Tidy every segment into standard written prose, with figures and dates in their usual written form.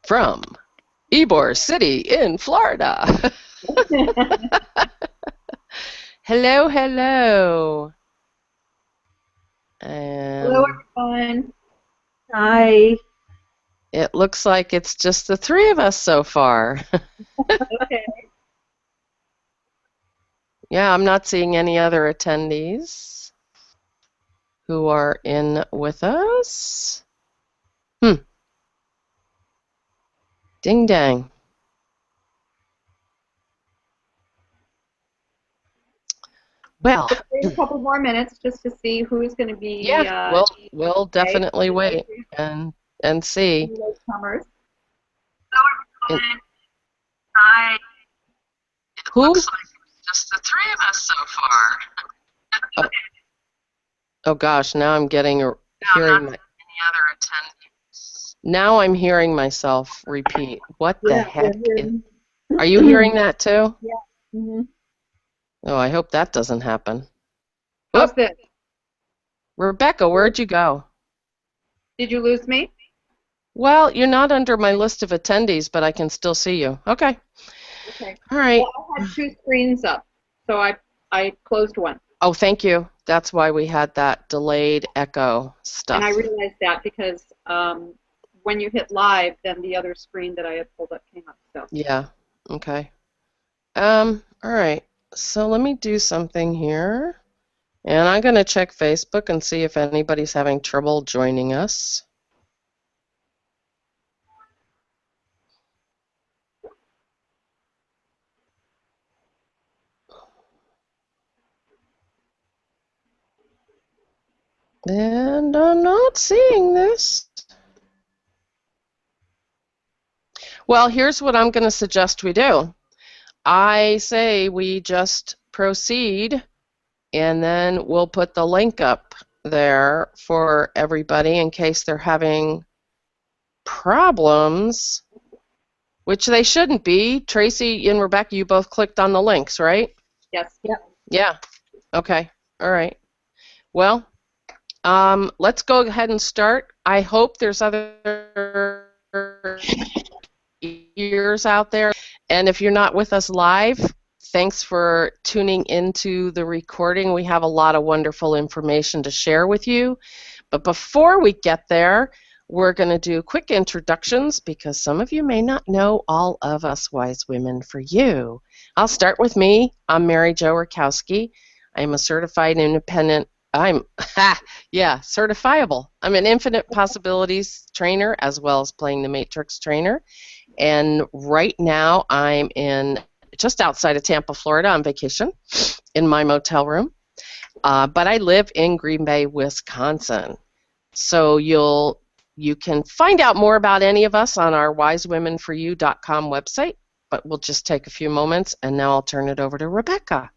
From Ybor City in Florida. Hello, hello. Hello, And everyone. Hi. it looks like it's just the three of us so far. Okay. Yeah, I'm not seeing any other attendees who are in with us. Ding dang. Well, Let's wait a couple more minutes just to see who's going to be yeah, we'll today. definitely wait and see. Latecomers. And Hi. who? Looks like it's just the three of us so far. Oh, oh gosh, now I'm hearing any other attendees. Now I'm hearing myself repeat. What the Yeah, heck? Are you yeah. hearing that too? Mhm. Oh, I hope that doesn't happen. How's Whoop, this? Rebecca, where'd you go? Did you lose me? Well, you're not under my list of attendees, but I can still see you. Okay. Okay. All Well, right. I had two screens up, so I closed one. Oh, thank you. That's why we had that delayed echo And I stuff. realized that because when you hit live, then the other screen that I had pulled up came up. So Yeah. Okay. All right. So let me do something here. And I'm going to check Facebook and see if anybody's having trouble joining us. And I'm not seeing this. Well, here's what I'm going to suggest we do. I say we just proceed, and then we'll put the link up there for everybody in case they're having problems, which they shouldn't be. Tracy and Rebecca, you both clicked on the links, right? yes. Yep. Yeah. Okay. All right. Well, let's go ahead and start. I hope there's other ears out there. And if you're not with us live, thanks for tuning into the recording. We have a lot of wonderful information to share with you. But before we get there, we're going to do quick introductions because some of you may not know all of us Wise Women for You. I'll start with me. I'm Mary Jo Rakowski. I'm a certified independent. Certifiable. I'm an infinite possibilities trainer as well as playing the matrix trainer. And right now I'm in just outside of Tampa, Florida on vacation in my motel room. But I live in Green Bay, Wisconsin. So you can find out more about any of us on our wisewomenforyou.com website, but we'll just take a few moments, and now I'll turn it over to Rebecca.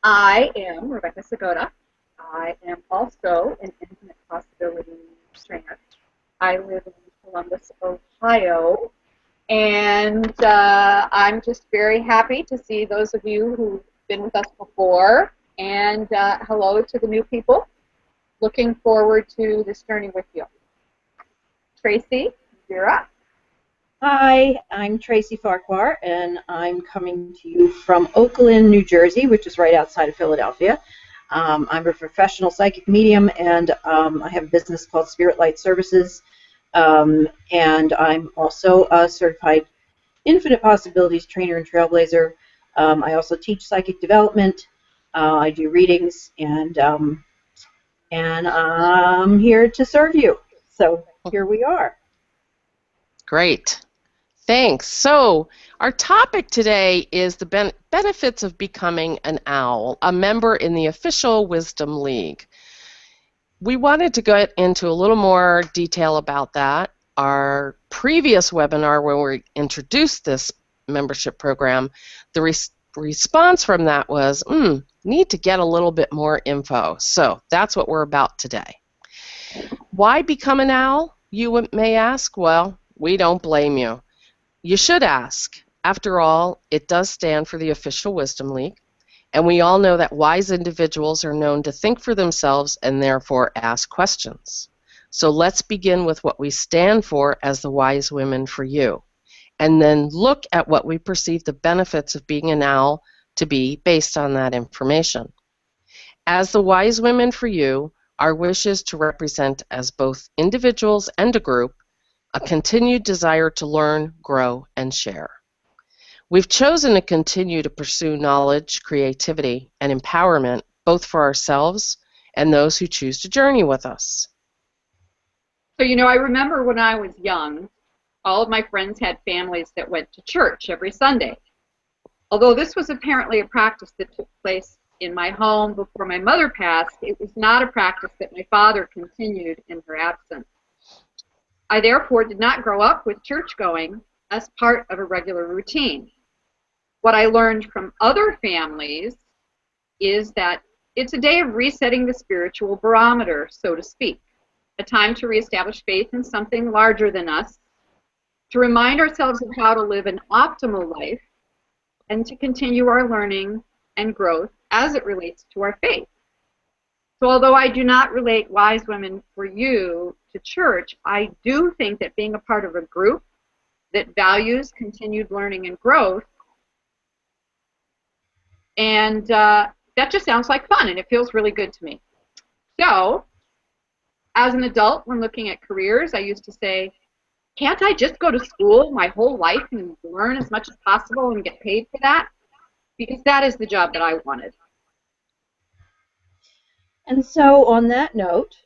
I am Rebecca Sagoda. I am also an infinite possibilities trainer. I live in Columbus, Ohio, and I'm just very happy to see those of you who've been with us before, and hello to the new people. Looking forward to this journey with you. Tracy, you're up. Hi, I'm Tracy Farquhar, and I'm coming to you from Oakland, New Jersey, which is right outside of Philadelphia. I'm a professional psychic medium, and I have a business called Spirit Light Services, and I'm also a certified Infinite Possibilities trainer and trailblazer. I also teach psychic development. I do readings, and I'm here to serve you. So here we are. Great. Thanks. So, our topic today is the benefits of becoming an owl, a member in the official Wisdom League. We wanted to get into a little more detail about that. Our previous webinar, when we introduced this membership program, the response from that was, need to get a little bit more info. So that's what we're about today. Why become an owl, you may ask? Well, we don't blame you. You should ask. After all, it does stand for the Official Wisdom League, and we all know that wise individuals are known to think for themselves and therefore ask questions. So let's begin with what we stand for as the Wise Women for You, and then look at what we perceive the benefits of being an owl to be based on that information. As the Wise Women for You, our wish is to represent as both individuals and a group a continued desire to learn, grow, and share. We've chosen to continue to pursue knowledge, creativity, and empowerment both for ourselves and those who choose to journey with us. So, I remember when I was young, all of my friends had families that went to church every Sunday. Although this was apparently a practice that took place in my home before my mother passed, it was not a practice that my father continued in her absence. I therefore did not grow up with church going as part of a regular routine. What I learned from other families is that it's a day of resetting the spiritual barometer, so to speak, a time to reestablish faith in something larger than us, to remind ourselves of how to live an optimal life, and to continue our learning and growth as it relates to our faith. So although I do not relate Wise Women for You to church, I do think that being a part of a group that values continued learning and growth, and that just sounds like fun, and it feels really good to me. So, as an adult, when looking at careers, I used to say, can't I just go to school my whole life and learn as much as possible and get paid for that? Because that is the job that I wanted. And so, on that note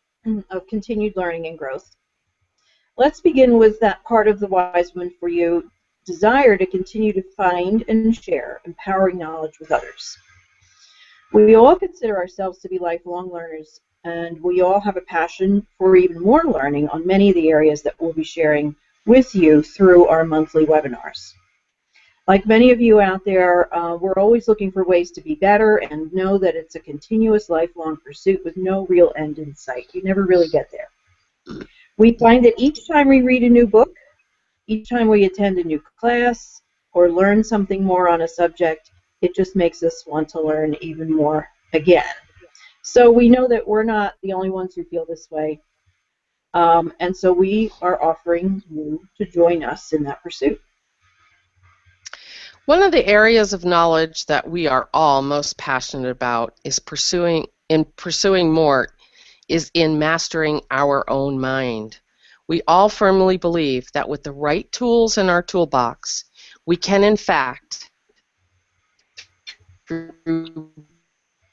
of continued learning and growth, let's begin with that part of the Wise Women for You desire to continue to find and share empowering knowledge with others. We all consider ourselves to be lifelong learners, and we all have a passion for even more learning on many of the areas that we'll be sharing with you through our monthly webinars. Like many of you out there, we're always looking for ways to be better and know that it's a continuous lifelong pursuit with no real end in sight. You never really get there. We find that each time we read a new book, each time we attend a new class or learn something more on a subject, it just makes us want to learn even more again. So we know that we're not the only ones who feel this way, and so we are offering you to join us in that pursuit. One of the areas of knowledge that we are all most passionate about is pursuing more is in mastering our own mind. We all firmly believe that with the right tools in our toolbox, we can in fact, through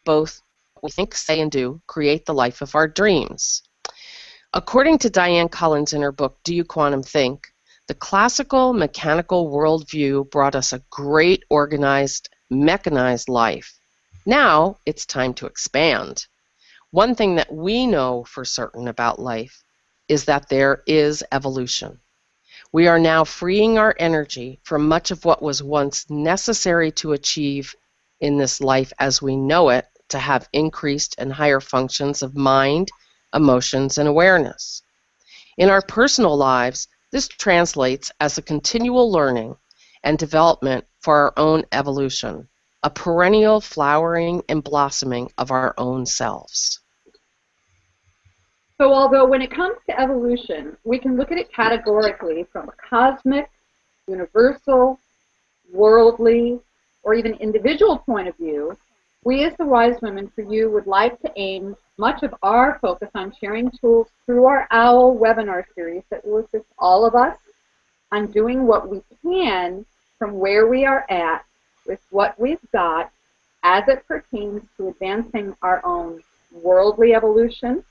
both what we think, say, and do, create the life of our dreams. According to Diane Collins in her book, Do You Quantum Think?, the classical mechanical worldview brought us a great organized, mechanized life. Now it's time to expand. One thing that we know for certain about life is that there is evolution. We are now freeing our energy from much of what was once necessary to achieve in this life as we know it, to have increased and higher functions of mind, emotions, and awareness. In our personal lives, this translates as a continual learning and development for our own evolution, a perennial flowering and blossoming of our own selves. So although when it comes to evolution, we can look at it categorically from a cosmic, universal, worldly, or even individual point of view, we as the Wise Women for You would like to aim much of our focus on sharing tools through our OWL webinar series that will assist all of us on doing what we can from where we are at with what we've got as it pertains to advancing our own worldly evolution,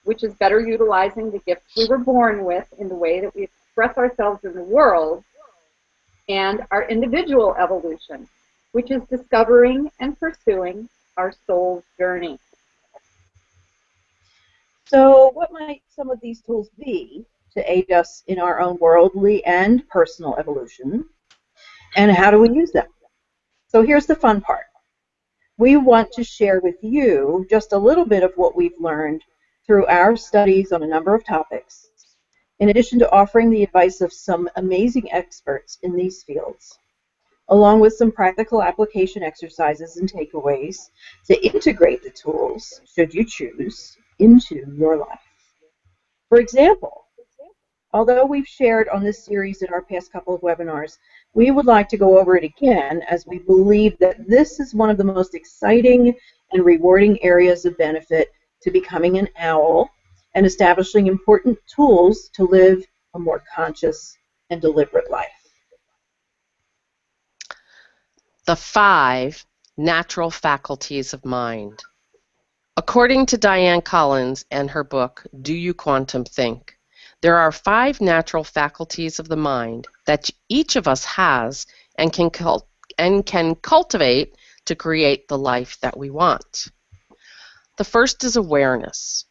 which is better utilizing the gifts we were born with in the way that we express ourselves in the world, and our individual evolution, which is discovering and pursuing our soul's journey. So what might some of these tools be to aid us in our own worldly and personal evolution, and how do we use them? So here's the fun part. We want to share with you just a little bit of what we've learned through our studies on a number of topics, in addition to offering the advice of some amazing experts in these fields, along with some practical application exercises and takeaways to integrate the tools, should you choose, into your life. For example, although we've shared on this series in our past couple of webinars, we would like to go over it again as we believe that this is one of the most exciting and rewarding areas of benefit to becoming an owl and establishing important tools to live a more conscious and deliberate life. The 5 natural faculties of mind. According to Diane Collins and her book, Do You Quantum Think? There are 5 natural faculties of the mind that each of us has and can cultivate to create the life that we want. The first is awareness.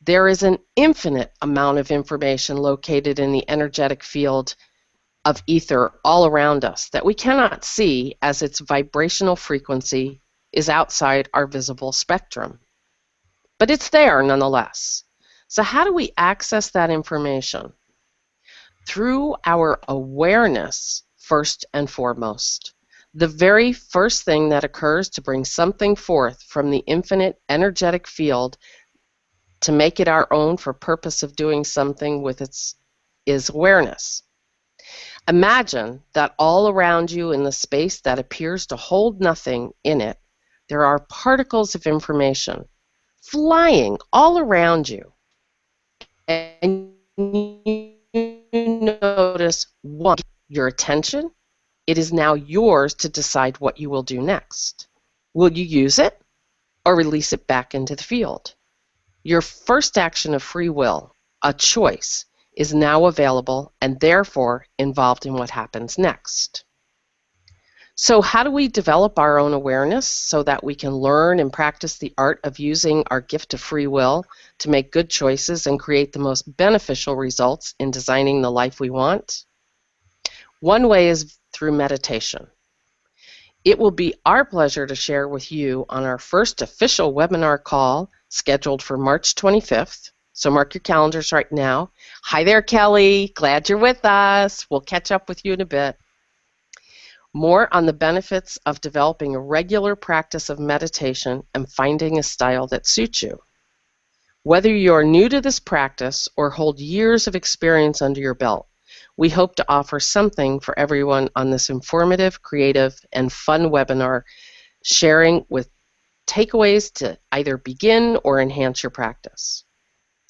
There is an infinite amount of information located in the energetic field of ether all around us that we cannot see, as its vibrational frequency is outside our visible spectrum. But it's there nonetheless. So how do we access that information? Through our awareness, first and foremost. The very first thing that occurs to bring something forth from the infinite energetic field to make it our own for purpose of doing something with it is awareness. Imagine that all around you in the space that appears to hold nothing in it, there are particles of information flying all around you. And you notice one, your attention. It is now yours to decide what you will do next. Will you use it or release it back into the field? Your first action of free will, a choice, is now available and therefore involved in what happens next. So how do we develop our own awareness so that we can learn and practice the art of using our gift of free will to make good choices and create the most beneficial results in designing the life we want? One way is through meditation. It will be our pleasure to share with you on our first official webinar call scheduled for March 25th. So mark your calendars right now. Hi there, Kelly. Glad you're with us. We'll catch up with you in a bit. More on the benefits of developing a regular practice of meditation and finding a style that suits you. Whether you're new to this practice or hold years of experience under your belt, we hope to offer something for everyone on this informative, creative, and fun webinar, sharing with takeaways to either begin or enhance your practice.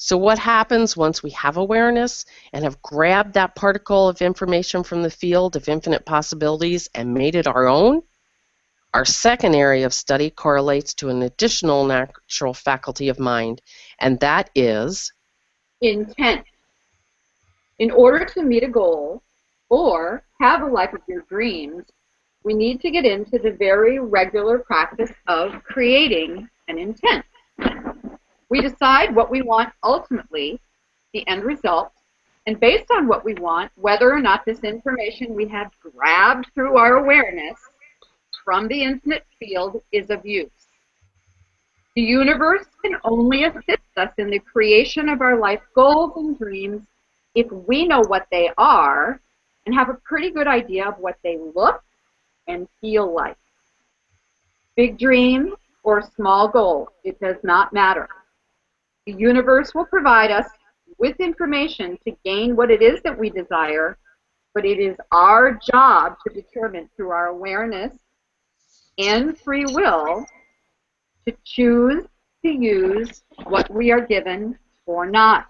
So what happens once we have awareness and have grabbed that particle of information from the field of infinite possibilities and made it our own? Our second area of study correlates to an additional natural faculty of mind, and that is Intent. In order to meet a goal or have a life of your dreams, we need to get into the very regular practice of creating an intent. We decide what we want ultimately, the end result, and based on what we want, whether or not this information we have grabbed through our awareness from the infinite field is of use. The universe can only assist us in the creation of our life goals and dreams if we know what they are and have a pretty good idea of what they look and feel like. Big dream or small goal, it does not matter. The universe will provide us with information to gain what it is that we desire, but it is our job to determine through our awareness and free will to choose to use what we are given or not.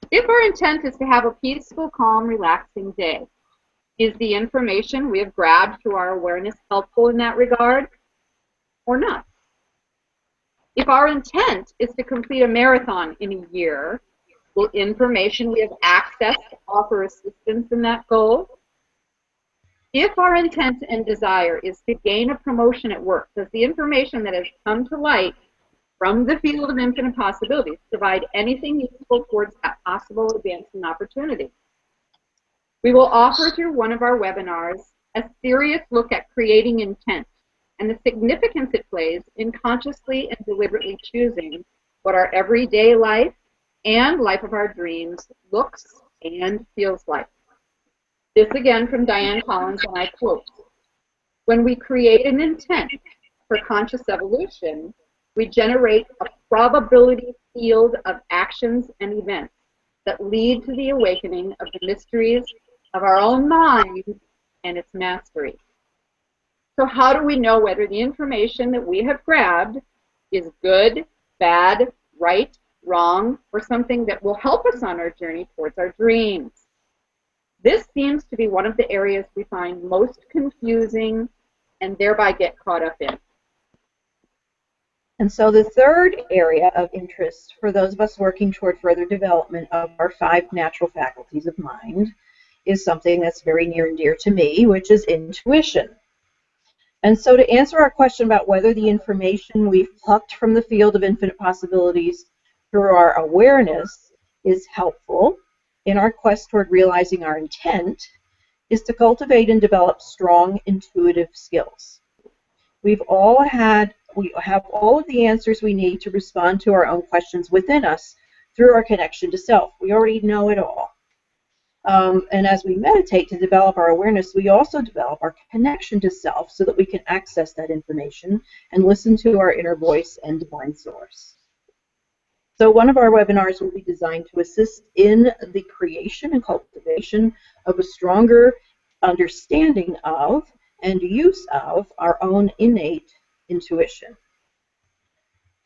If our intent is to have a peaceful, calm, relaxing day, is the information we have grabbed through our awareness helpful in that regard or not? If our intent is to complete a marathon in a year, will information we have accessed offer assistance in that goal? If our intent and desire is to gain a promotion at work, does the information that has come to light from the field of infinite possibilities provide anything useful towards that possible advancement opportunity? We will offer through one of our webinars a serious look at creating intent and the significance it plays in consciously and deliberately choosing what our everyday life and life of our dreams looks and feels like. This again from Diane Collins, and I quote, "When we create an intent for conscious evolution, we generate a probability field of actions and events that lead to the awakening of the mysteries of our own mind and its mastery. So how do we know whether the information that we have grabbed is good, bad, right, wrong, or something that will help us on our journey towards our dreams? This seems to be one of the areas we find most confusing and thereby get caught up in. And so the third area of interest for those of us working toward further development of our 5 natural faculties of mind is something that's very near and dear to me, which is intuition. And so to answer our question about whether the information we've plucked from the field of infinite possibilities through our awareness is helpful in our quest toward realizing our intent, is to cultivate and develop strong intuitive skills. We have all of the answers we need to respond to our own questions within us through our connection to self. We already know it all. And as we meditate to develop our awareness, we also develop our connection to self so that we can access that information and listen to our inner voice and divine source. So one of our webinars will be designed to assist in the creation and cultivation of a stronger understanding of and use of our own innate intuition.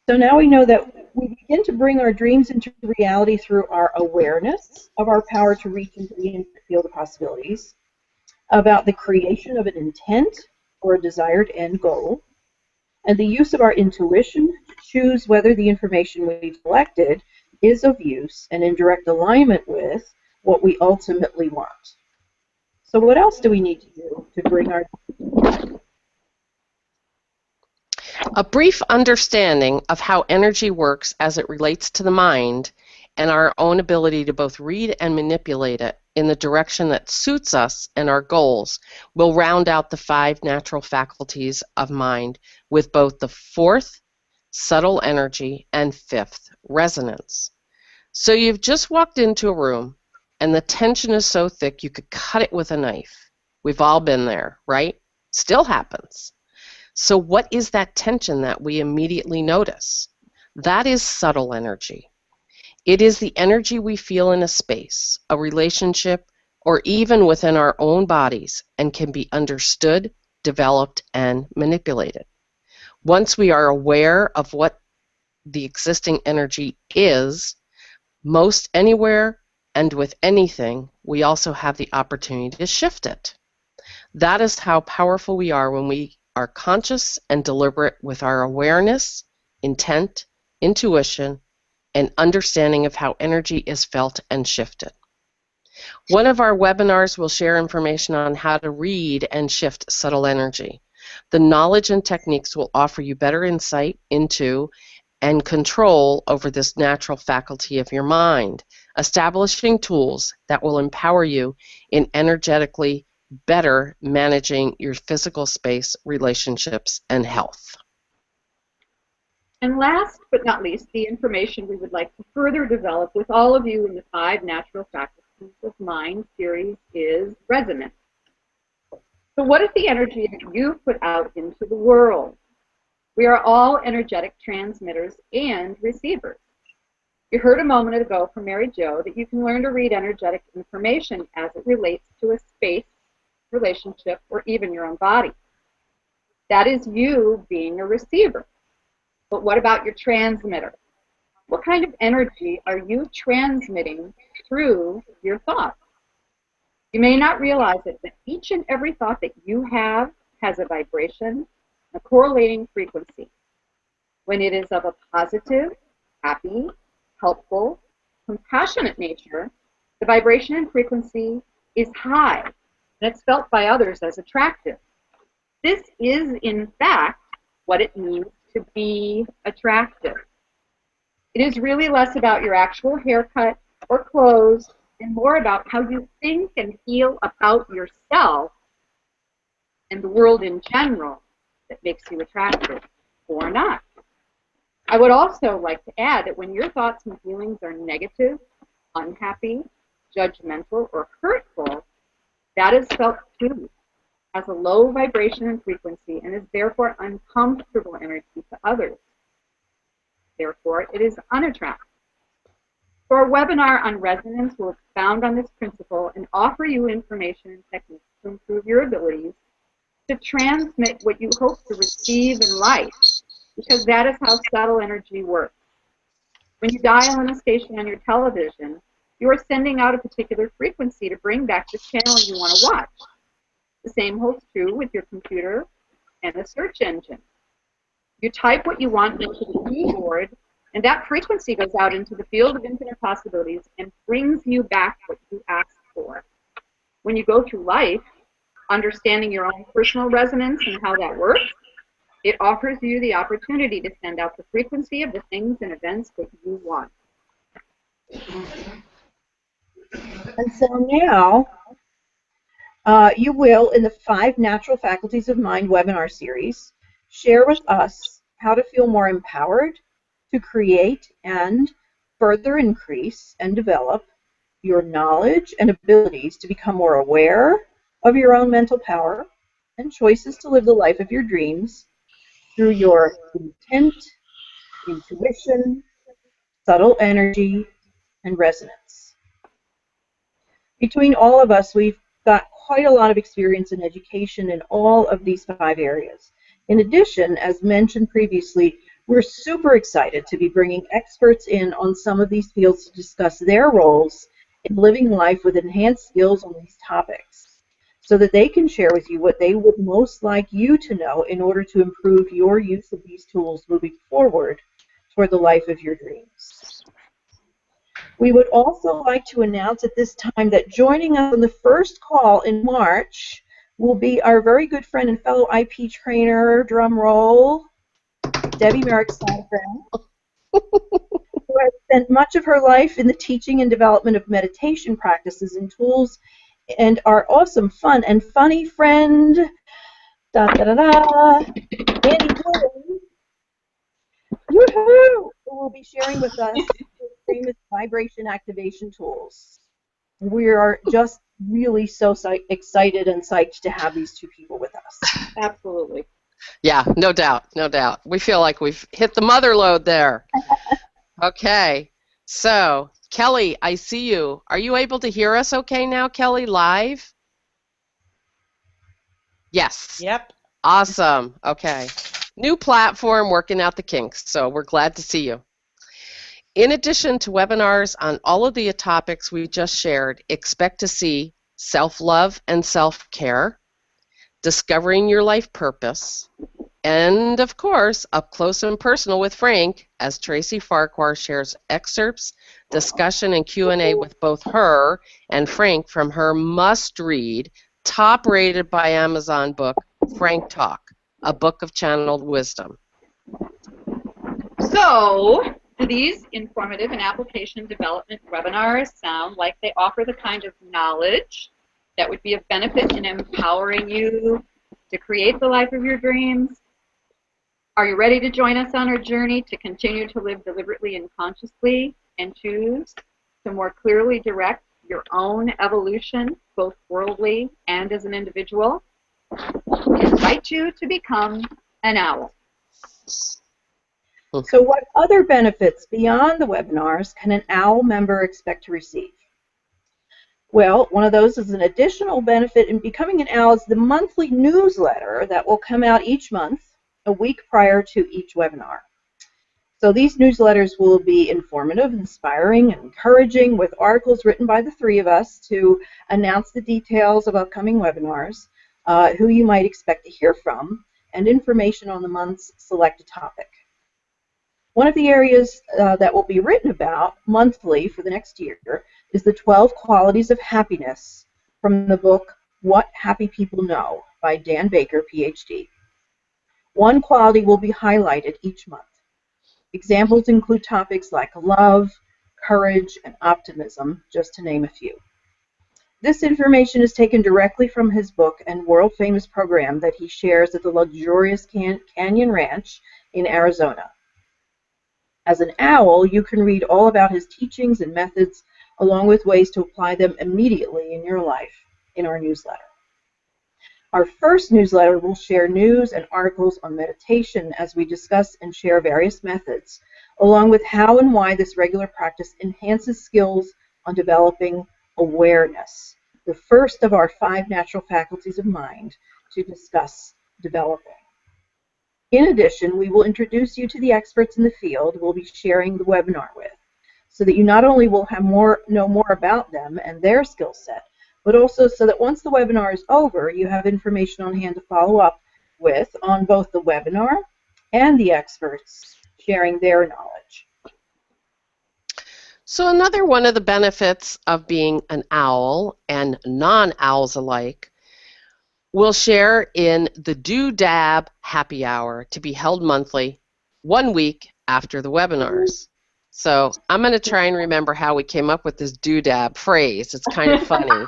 So now we know that we begin to bring our dreams into reality through our awareness of our power to reach into the infinite field of possibilities, about the creation of an intent or a desired end goal, and the use of our intuition to choose whether the information we've collected is of use and in direct alignment with what we ultimately want. So what else do we need to do to bring our... A brief understanding of how energy works as it relates to the mind and our own ability to both read and manipulate it in the direction that suits us and our goals will round out the 5 natural faculties of mind with both the 4th, subtle energy, and 5th, resonance. So you've just walked into a room and the tension is so thick you could cut it with a knife. We've all been there, right? Still happens. So what is that tension that we immediately notice? That is subtle energy. It is the energy we feel in a space, a relationship, or even within our own bodies and can be understood, developed, and manipulated. Once we are aware of what the existing energy is, most anywhere and with anything, we also have the opportunity to shift it. That is how powerful we are when we are conscious and deliberate with our awareness, intent, intuition, and understanding of how energy is felt and shifted. One of our webinars will share information on how to read and shift subtle energy. The knowledge and techniques will offer you better insight into and control over this natural faculty of your mind, establishing tools that will empower you in energetically better managing your physical space, relationships, and health. And last but not least, the information we would like to further develop with all of you in the 5 natural faculties of mind series is resonance. So what is the energy that you put out into the world? We are all energetic transmitters and receivers. You heard a moment ago from Mary Jo that you can learn to read energetic information as it relates to a space, relationship, or even your own body. That is you being a receiver. But what about your transmitter? What kind of energy are you transmitting through your thoughts? You may not realize it, but each and every thought that you have has a vibration, a correlating frequency. When it is of a positive, happy, helpful, compassionate nature, the vibration and frequency is high, and it's felt by others as attractive. This is, in fact, what it means to be attractive. It is really less about your actual haircut or clothes and more about how you think and feel about yourself and the world in general that makes you attractive or not. I would also like to add that when your thoughts and feelings are negative, unhappy, judgmental, or hurtful, that is felt too as a low vibration and frequency and is therefore uncomfortable energy to others. therefore it is unattractive. So our webinar on resonance will expound on this principle and offer you information and techniques to improve your abilities to transmit what you hope to receive in life, because that is how subtle energy works. When you dial in a station on your television, you are sending out a particular frequency to bring back the channel you want to watch. The same holds true with your computer and the search engine. You type what you want into the keyboard, and that frequency goes out into the field of infinite possibilities and brings you back what you asked for. When you go through life, understanding your own personal resonance and how that works, it offers you the opportunity to send out the frequency of the things and events that you want. And so now, you will, in the 5 Natural Faculties of Mind webinar series, share with us how to feel more empowered to create and further increase and develop your knowledge and abilities to become more aware of your own mental power and choices to live the life of your dreams through your intent, intuition, subtle energy, and resonance. Between all of us, we've got quite a lot of experience in education in all of these 5 areas. In addition, as mentioned previously, we're super excited to be bringing experts in on some of these fields to discuss their roles in living life with enhanced skills on these topics, so that they can share with you what they would most like you to know in order to improve your use of these tools moving forward toward the life of your dreams. We would also like to announce at this time that joining us on the first call in March will be our very good friend and fellow IP trainer, drum roll, Debbie Merrick-Sandgren, who has spent much of her life in the teaching and development of meditation practices and tools, and our awesome, fun, and funny friend, Andy Dillon, who will be sharing with us his famous vibration activation tools. We are just really so excited and psyched to have these 2 people with us. Absolutely. Yeah, no doubt, no doubt. We feel like we've hit the mother lode there. Okay, so Kelly, I see you. Are you able to hear us okay now, Kelly, live? Yes. Yep. Awesome. Okay. New platform, working out the kinks, so we're glad to see you. In addition to webinars on all of the topics we just shared, expect to see self-love and self-care, discovering your life purpose, and of course, up close and personal with Frank, as Tracy Farquhar shares excerpts, discussion, and Q&A with both her and Frank from her must-read, top-rated by Amazon book, Frank Talk, a book of channeled wisdom. So, do these informative and application development webinars sound like they offer the kind of knowledge that would be of benefit in empowering you to create the life of your dreams? Are you ready to join us on our journey to continue to live deliberately and consciously and choose to more clearly direct your own evolution, both worldly and as an individual? We invite you to become an owl. So what other benefits beyond the webinars can an OWL member expect to receive? Well, one of those is an additional benefit in becoming an OWL is the monthly newsletter that will come out each month, a week prior to each webinar. So these newsletters will be informative, inspiring, and encouraging, with articles written by the 3 of us to announce the details of upcoming webinars, who you might expect to hear from, and information on the month's selected topic. One of the areas that will be written about monthly for the next year is the 12 Qualities of Happiness from the book What Happy People Know by Dan Baker, PhD. One quality will be highlighted each month. Examples include topics like love, courage, and optimism, just to name a few. This information is taken directly from his book and world-famous program that he shares at the luxurious Canyon Ranch in Arizona. As an OWL, you can read all about his teachings and methods, along with ways to apply them immediately in your life, in our newsletter. Our first newsletter will share news and articles on meditation as we discuss and share various methods along with how and why this regular practice enhances skills on developing awareness, the first of our 5 natural faculties of mind to discuss developing. In addition, we will introduce you to the experts in the field we'll be sharing the webinar with, so that you not only will know more about them and their skill set, but also so that once the webinar is over, you have information on hand to follow up with on both the webinar and the experts sharing their knowledge. So another one of the benefits of being an owl and non-owls alike, we'll share in the Do-Dab Happy Hour to be held monthly, 1 week after the webinars. So I'm going to try and remember how we came up with this do-dab phrase. It's kind of funny.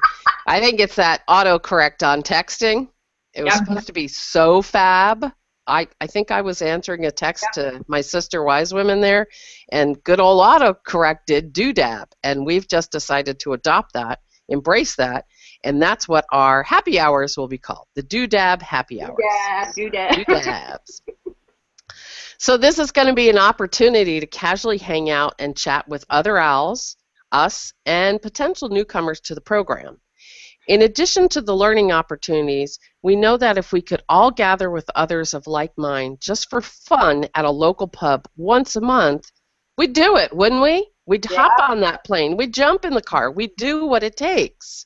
I think it's that autocorrect on texting. It was supposed to be so fab. I think I was answering a text to my sister Wise Women there, and good old autocorrect did do-dab. And we've just decided to adopt that, embrace that, and that's what our happy hours will be called, the Do-Dab Happy Hours. Do-dabs. So this is going to be an opportunity to casually hang out and chat with other owls, us, and potential newcomers to the program. In addition to the learning opportunities, we know that if we could all gather with others of like mind just for fun at a local pub once a month, we'd do it, wouldn't we? We'd hop on that plane, we'd jump in the car, we'd do what it takes.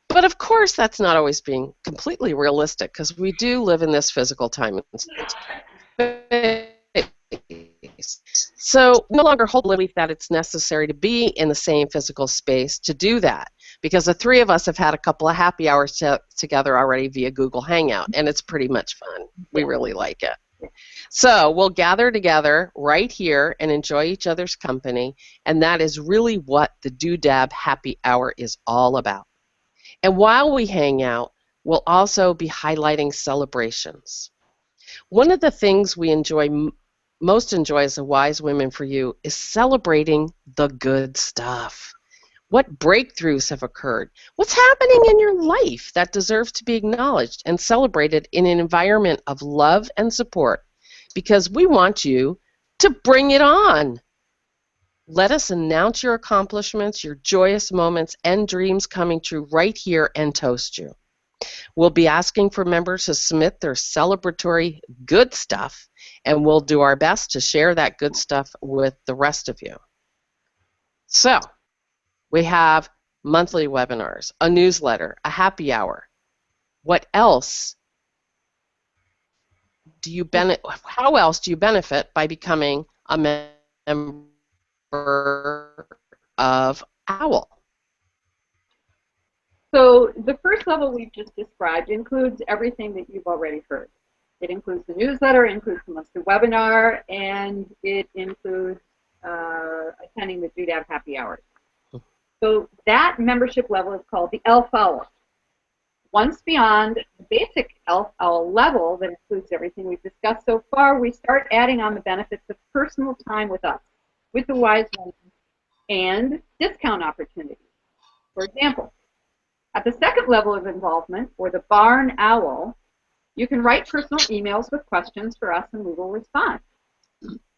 But of course, that's not always being completely realistic, because we do live in this physical time and space. So we no longer hold the belief that it's necessary to be in the same physical space to do that, because the 3 of us have had a couple of happy hours together already via Google Hangout, and it's pretty much fun. We really like it. So we'll gather together right here and enjoy each other's company, and that is really what the Do-Dab Happy Hour is all about. And while we hang out, we'll also be highlighting celebrations. One of the things we most enjoy as a Wise Women for You is celebrating the good stuff. What breakthroughs have occurred? What's happening in your life that deserves to be acknowledged and celebrated in an environment of love and support? Because we want you to bring it on. Let us announce your accomplishments, your joyous moments, and dreams coming true right here and toast you. We'll be asking for members to submit their celebratory good stuff, and we'll do our best to share that good stuff with the rest of you. So, we have monthly webinars, a newsletter, a happy hour. What else do you how else do you benefit by becoming a member of OWL? So the first level we've just described includes everything that you've already heard. It includes the newsletter, it includes the monthly webinar, and it includes attending the Do-Dab Happy Hours. So that membership level is called the Elf Owl. Once beyond the basic Elf Owl level that includes everything we've discussed so far, we start adding on the benefits of personal time with us, with the Wise Women, and discount opportunities. For example, at the second level of involvement, or the Barn Owl, you can write personal emails with questions for us and we will respond.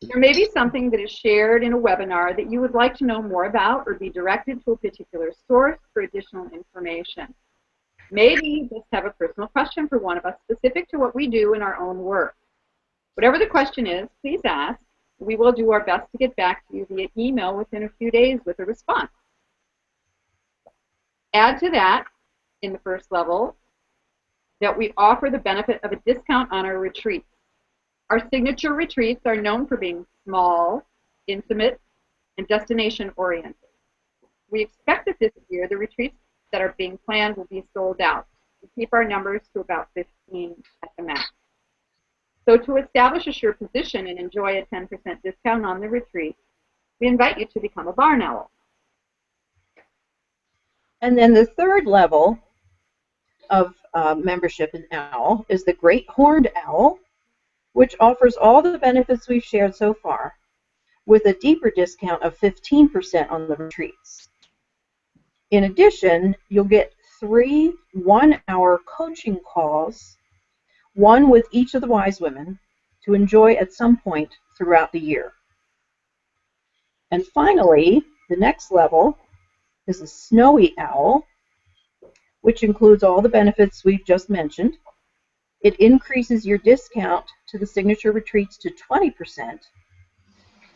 There may be something that is shared in a webinar that you would like to know more about or be directed to a particular source for additional information. Maybe you just have a personal question for one of us specific to what we do in our own work. Whatever the question is, please ask. We will do our best to get back to you via email within a few days with a response. Add to that, in the first level, that we offer the benefit of a discount on our retreats. Our signature retreats are known for being small, intimate, and destination-oriented. We expect that this year the retreats that are being planned will be sold out. We keep our numbers to about 15 at the max. So to establish a sure position and enjoy a 10% discount on the retreat, we invite you to become a Barn Owl. And then the third level of membership in OWL is the Great Horned Owl, which offers all the benefits we've shared so far, with a deeper discount of 15% on the retreats. In addition, you'll get 3 one-hour coaching calls, one with each of the Wise Women, to enjoy at some point throughout the year. And finally, the next level is a snowy owl, which includes all the benefits we've just mentioned. It increases your discount to the signature retreats to 20%,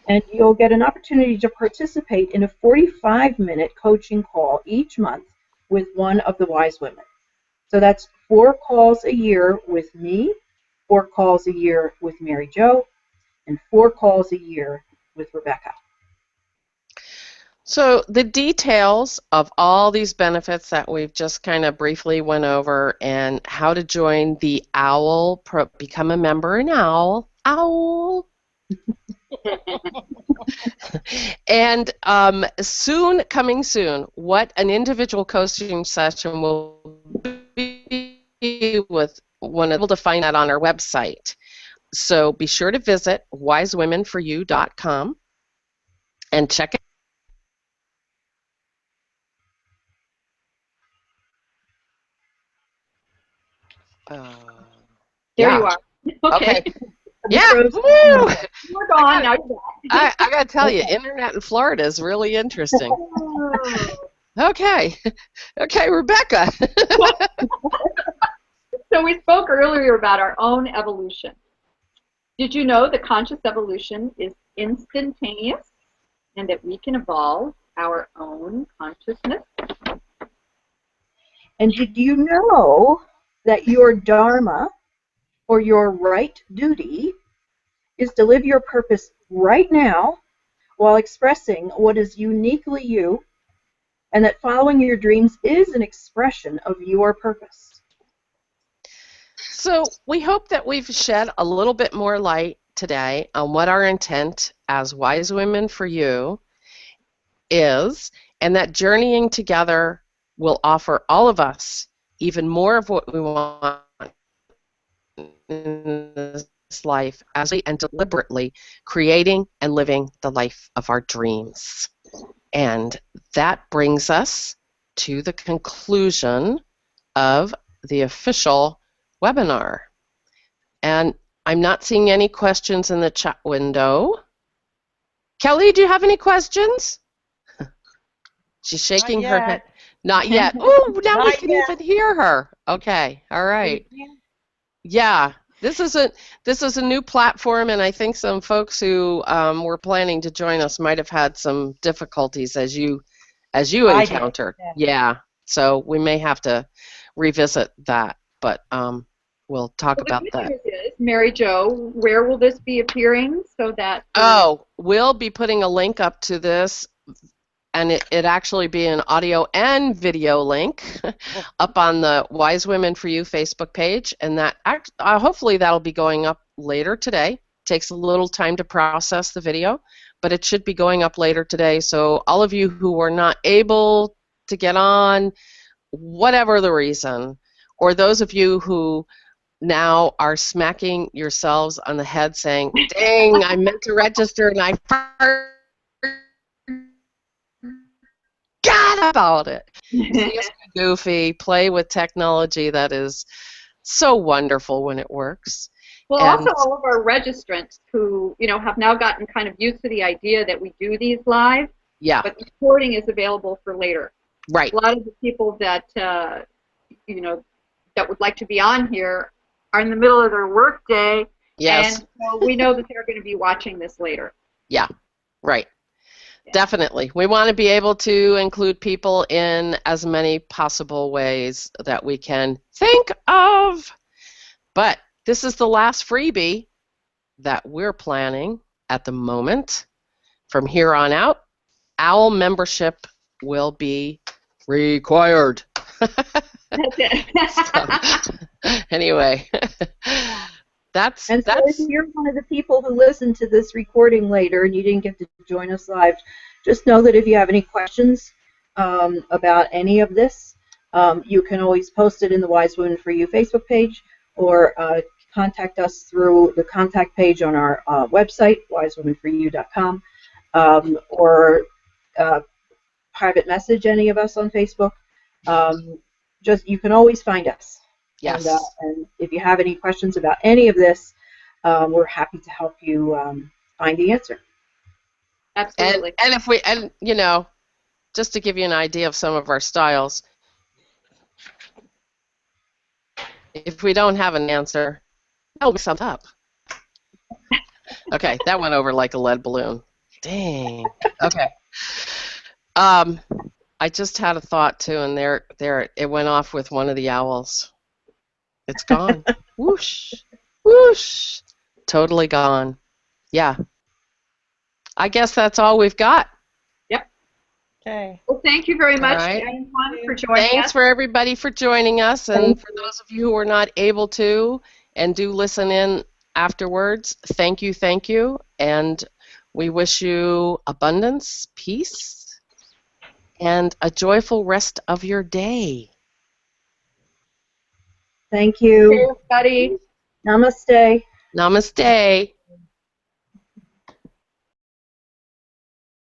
and you'll get an opportunity to participate in a 45-minute coaching call each month with one of the wise women. So that's 4 calls a year with me, 4 calls a year with Mary Jo, and 4 calls a year with Rebecca. So the details of all these benefits that we've just kind of briefly went over and how to join the OWL, become a member in OWL, and coming soon, what an individual coaching session will be with one able to find that on our website. So be sure to visit wisewomenforyou.com and check it. There you are. Okay. Yeah. Woo! We're gone. Now you're back. I got to tell you, internet in Florida is really interesting. Okay. Okay, Rebecca. So we spoke earlier about our own evolution. Did you know that conscious evolution is instantaneous and that we can evolve our own consciousness? And did you know that your dharma, or your right duty, is to live your purpose right now while expressing what is uniquely you, and that following your dreams is an expression of your purpose? So we hope that we've shed a little bit more light today on what our intent as Wise Women for You is, and that journeying together will offer all of us even more of what we want in this life as we and deliberately creating and living the life of our dreams. And that brings us to the conclusion of the official webinar. And I'm not seeing any questions in the chat window. Kelly, do you have any questions? She's shaking her head. Not yet. Oh, now we can even hear her. Okay, all right. Yeah, this is a new platform, and I think some folks who were planning to join us might have had some difficulties as you encountered. Yeah, so we may have to revisit that, but we'll talk about that. The good news is, Mary Jo, where will this be appearing so that? We'll be putting a link up to this. And it actually be an audio and video link up on the Wise Women for You Facebook page, and that hopefully that'll be going up later today. Takes a little time to process the video, but it should be going up later today. So all of you who were not able to get on, whatever the reason, or those of you who now are smacking yourselves on the head saying, "Dang, I meant to register and I forgot about it." Just be goofy, play with technology that is so wonderful when it works. Well, and also all of our registrants who, have now gotten kind of used to the idea that we do these live. Yeah. But the recording is available for later. Right. A lot of the people that that would like to be on here are in the middle of their work day. Yes. And so we know that they're going to be watching this later. Yeah. Right. Definitely. We want to be able to include people in as many possible ways that we can think of. But this is the last freebie that we're planning at the moment. From here on out, OWL membership will be required. Anyway, that's if you're one of the people who listen to this recording later and you didn't get to join us live, just know that if you have any questions about any of this, you can always post it in the Wise Women for You Facebook page, or contact us through the contact page on our website, wisewomenforyou.com, or private message any of us on Facebook. You can always find us. Yes. And if you have any questions about any of this, we're happy to help you find the answer. Absolutely. And if we, and you know, just to give you an idea of some of our styles, if we don't have an answer, I'll make something up. Okay, that went over like a lead balloon. Dang. Okay. I just had a thought too, and there, it went off with one of the owls. It's gone. Whoosh, whoosh, totally gone. Yeah. I guess that's all we've got. Yep. Okay. Well, thank you very much, All right. Jane and Juan, for joining Thanks us. for everybody for joining us, and for those of you who are not able to and do listen in afterwards, thank you, and we wish you abundance, peace, and a joyful rest of your day. Thank you. Hey, everybody. Namaste. Namaste.